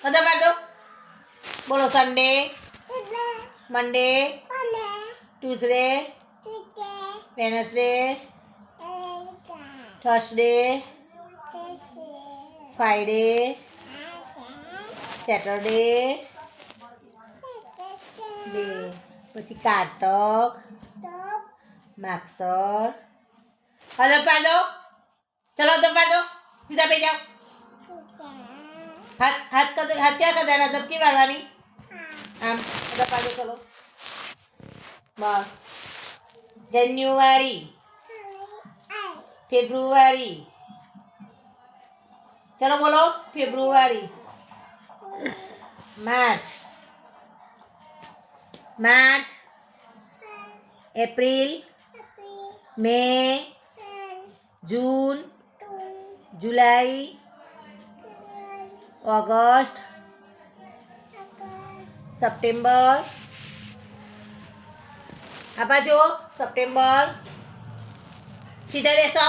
બધા પાડ દો. બોલો Sunday, Monday, Tuesday, Wednesday, Thursday, Friday, Saturday, day, પછી કારતક, માગસર. બધા પાડ દો. ચલો તો પાડ દો. સીધા બે જાઓ. हाथ हाथ का हाथ क्या कर देना दबकी मारवानी आम अगर पालो चलो बस जान्युआरी फेब्रुआरी चलो बोलो फेब्रुआरी मार्च मार्च अप्रैल मई जून जुलाई ऑगस्ट सप्टेम्बर आप जो सप्टेम्बर सीधा बेसो